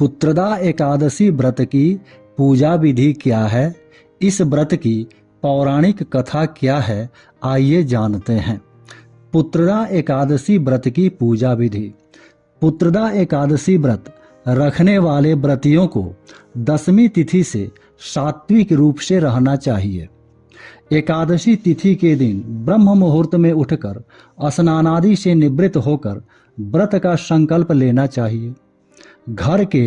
पुत्रदा एकादशी व्रत की पूजा विधि क्या है? इस व्रत की पौराणिक कथा क्या है? आइए जानते हैं। पुत्रदा एकादशी व्रत की पूजा विधि। पुत्रदा एकादशी व्रत रखने वाले व्रतियों को दशमी तिथि से सात्विक रूप से रहना चाहिए। एकादशी तिथि के दिन ब्रह्म मुहूर्त में उठकर स्नानादि से निवृत्त होकर व्रत का संकल्प लेना चाहिए। घर के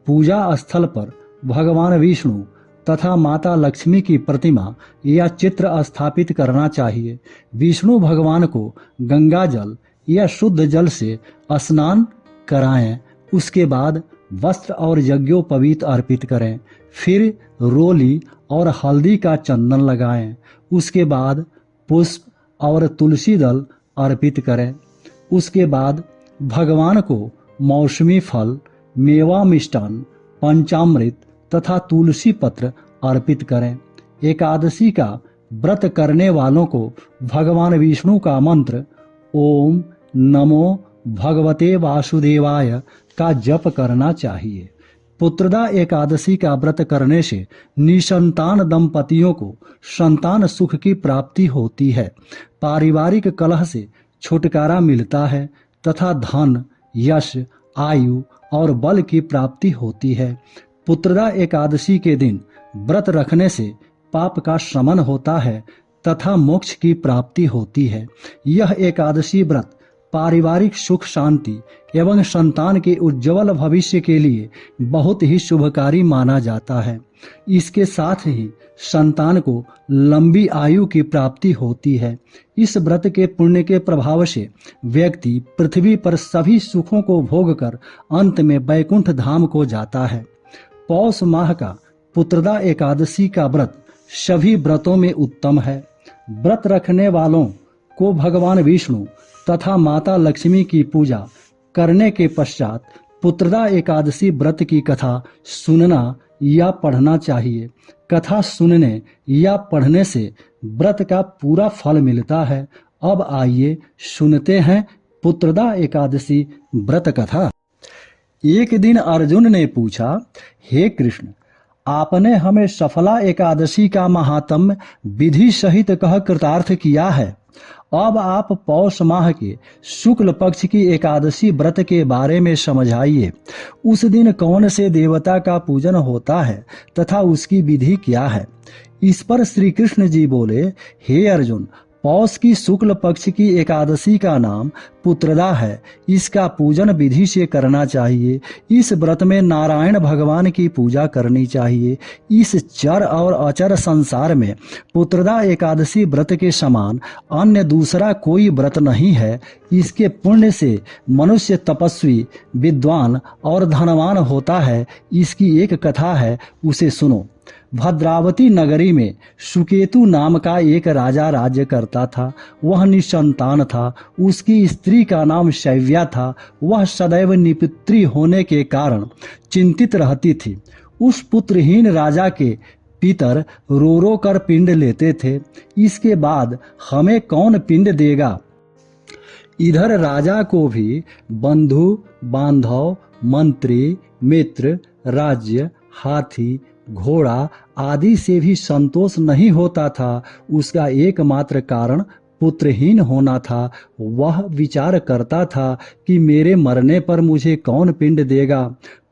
पूजा स्थल पर भगवान विष्णु तथा माता लक्ष्मी की प्रतिमा या चित्र स्थापित करना चाहिए। विष्णु भगवान को गंगा जल या शुद्ध जल से स्नान कराएं। उसके बाद वस्त्र और यज्ञोपवीत अर्पित करें। फिर रोली और हल्दी का चंदन लगाएं। उसके बाद पुष्प और तुलसी दल अर्पित करें। उसके बाद भगवान को मौसमी फल, मेवा, मिष्टान, पंचामृत तथा तुलसी पत्र अर्पित करें। एकादशी का व्रत करने वालों को भगवान विष्णु का मंत्र ओम नमो भगवते वासुदेवाय का जप करना चाहिए। पुत्रदा एकादशी का व्रत करने से निसंतान दंपतियों को संतान सुख की प्राप्ति होती है, पारिवारिक कलह से छुटकारा मिलता है तथा धन, यश, आयु और बल की प्राप्ति होती है। पुत्रदा एकादशी के दिन व्रत रखने से पाप का शमन होता है तथा मोक्ष की प्राप्ति होती है। यह एकादशी व्रत पारिवारिक सुख शांति एवं संतान के उज्जवल भविष्य के लिए बहुत ही शुभकारी माना जाता है। इसके साथ ही संतान को लंबी आयु की प्राप्ति होती है। इस व्रत के पुण्य के प्रभाव से व्यक्ति पृथ्वी पर सभी सुखों को भोगकर अंत में वैकुंठ धाम को जाता है। पौष माह का पुत्रदा एकादशी का व्रत सभी व्रतों में उत्तम है। व्रत रखने वालों को भगवान विष्णु तथा माता लक्ष्मी की पूजा करने के पश्चात पुत्रदा एकादशी व्रत की कथा सुनना या पढ़ना चाहिए। कथा सुनने या पढ़ने से व्रत का पूरा फल मिलता है। अब आइए सुनते हैं पुत्रदा एकादशी व्रत कथा। एक दिन अर्जुन ने पूछा, हे कृष्ण, आपने हमें सफला एकादशी का महात्म्य विधि सहित कह कृतार्थ किया है। अब आप पौष माह के शुक्ल पक्ष की एकादशी व्रत के बारे में समझाइए। उस दिन कौन से देवता का पूजन होता है तथा उसकी विधि क्या है? इस पर श्री कृष्ण जी बोले, हे अर्जुन, पौष की शुक्ल पक्ष की एकादशी का नाम पुत्रदा है। इसका पूजन विधि से करना चाहिए। इस व्रत में नारायण भगवान की पूजा करनी चाहिए। इस चर और अचर संसार में पुत्रदा एकादशी व्रत के समान अन्य दूसरा कोई व्रत नहीं है। इसके पुण्य से मनुष्य तपस्वी, विद्वान और धनवान होता है। इसकी एक कथा है, उसे सुनो। भद्रावती नगरी में सुकेतु नाम का एक राजा राज्य करता था। वह निसंतान था। उसकी स्त्री का नाम शैव्या था। वह सदैव निपुत्री होने के कारण चिंतित रहती थी। उस पुत्रहीन राजा के पितर रो रो कर पिंड लेते थे। इसके बाद हमें कौन पिंड देगा? इधर राजा को भी बंधु बांधव, मंत्री, मित्र, राज्य, हाथी, घोड़ा आदि से भी संतोष नहीं होता था। उसका एकमात्र कारण पुत्रहीन होना था। वह विचार करता था कि मेरे मरने पर मुझे कौन पिंड देगा।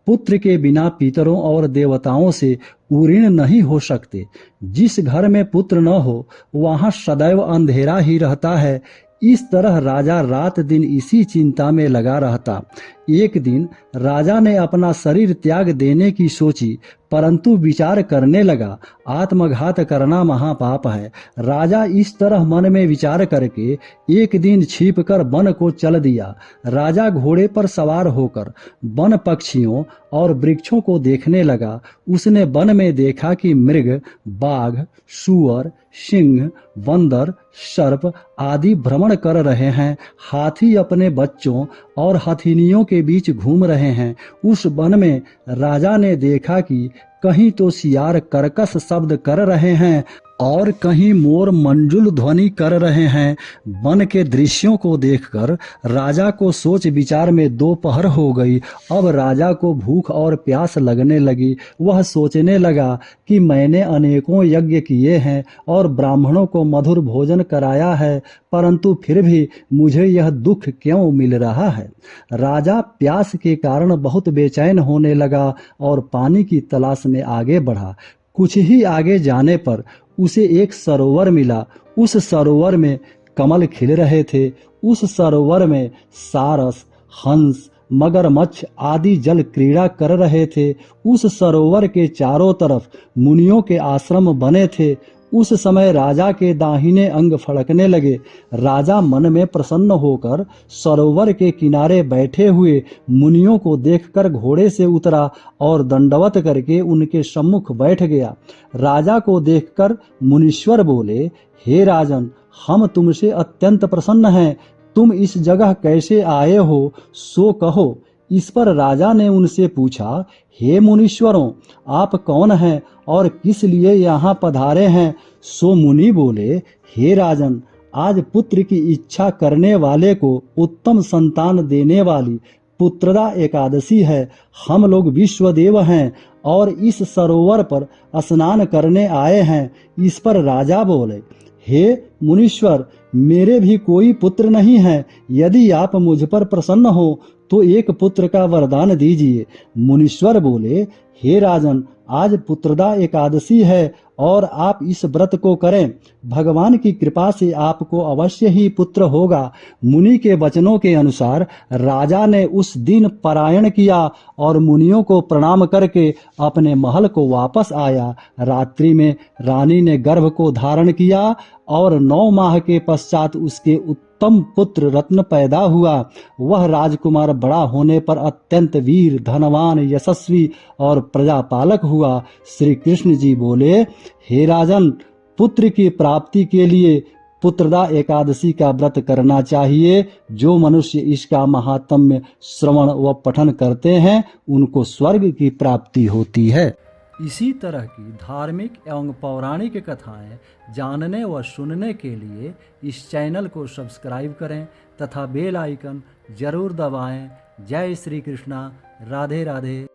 पुत्र के बिना पितरों और देवताओं से उऋण नहीं हो सकते। जिस घर में पुत्र न हो वहां सदैव अंधेरा ही रहता है। इस तरह राजा रात दिन इसी चिंता में लगा रहता। एक दिन राजा ने अपना शरीर त्याग देने की सोची, परंतु विचार करने लगा, आत्मघात करना महापाप है। राजा इस तरह मन में विचार करके एक दिन छिपकर वन को चल दिया। राजा घोड़े पर सवार होकर वन पक्षियों और वृक्षों को देखने लगा। उसने वन में देखा कि मृग, बाघ, सूअर, सिंह, बंदर, सर्प आदि भ्रमण कर रहे हैं। हाथी अपने बच्चों और हथिनियों के बीच घूम रहे हैं। उस वन में राजा ने देखा कि कहीं तो सियार कर्कश शब्द कर रहे हैं और कहीं मोर मंजुल ध्वनि कर रहे हैं। वन के दृश्यों को देखकर राजा को सोच विचार में दोपहर हो गई। अब राजा को भूख और प्यास लगने लगी। वह सोचने लगा कि मैंने अनेकों यज्ञ किए हैं और ब्राह्मणों को मधुर भोजन कराया है, परंतु फिर भी मुझे यह दुख क्यों मिल रहा है। राजा प्यास के कारण बहुत बेचैन होने लगा और पानी की तलाश में आगे बढ़ा। कुछ ही आगे जाने पर उसे एक सरोवर मिला। उस सरोवर में कमल खिल रहे थे। उस सरोवर में सारस, हंस, मगरमच्छ आदि जल क्रीड़ा कर रहे थे। उस सरोवर के चारों तरफ मुनियों के आश्रम बने थे। उस समय राजा के दाहिने अंग फड़कने लगे। राजा मन में प्रसन्न होकर सरोवर के किनारे बैठे हुए मुनियों को देखकर घोड़े से उतरा और दंडवत करके उनके सम्मुख बैठ गया। राजा को देखकर मुनीश्वर बोले, हे राजन, हम तुमसे अत्यंत प्रसन्न हैं। तुम इस जगह कैसे आए हो, सो कहो। इस पर राजा ने उनसे पूछा, हे मुनीश्वरों, आप कौन हैं और किस लिए यहाँ पधारे हैं। सो मुनि बोले, हे राजन, आज पुत्र की इच्छा करने वाले को उत्तम संतान देने वाली पुत्रदा एकादशी है। हम लोग विश्वदेव हैं और इस सरोवर पर स्नान करने आए हैं। इस पर राजा बोले, हे मुनीश्वर, मेरे भी कोई पुत्र नहीं है। यदि आप मुझ पर प्रसन्न हो तो एक पुत्र का वरदान दीजिए। मुनीश्वर बोले, हे राजन, आज पुत्रदा एकादशी है और आप इस व्रत को करें। भगवान की कृपा से आपको अवश्य ही पुत्र होगा। मुनि के वचनों के अनुसार राजा ने उस दिन पारायण किया और मुनियों को प्रणाम करके अपने महल को वापस आया। रात्रि में रानी ने गर्भ को धारण किया और 9 माह के पश्चात उसके उत्तम पुत्र रत्न पैदा हुआ। वह राजकुमार बड़ा होने पर अत्यंत वीर, धनवान, यशस्वी और प्रजापालक हुआ। श्री कृष्ण जी बोले, हे राजन, पुत्र की प्राप्ति के लिए पुत्रदा एकादशी का व्रत करना चाहिए। जो मनुष्य इसका महात्म्य श्रवण व पठन करते हैं उनको स्वर्ग की प्राप्ति होती है। इसी तरह की धार्मिक एवं पौराणिक कथाएं जानने व सुनने के लिए इस चैनल को सब्सक्राइब करें तथा बेल आइकन जरूर दबाएं। जय श्री कृष्णा। राधे राधे।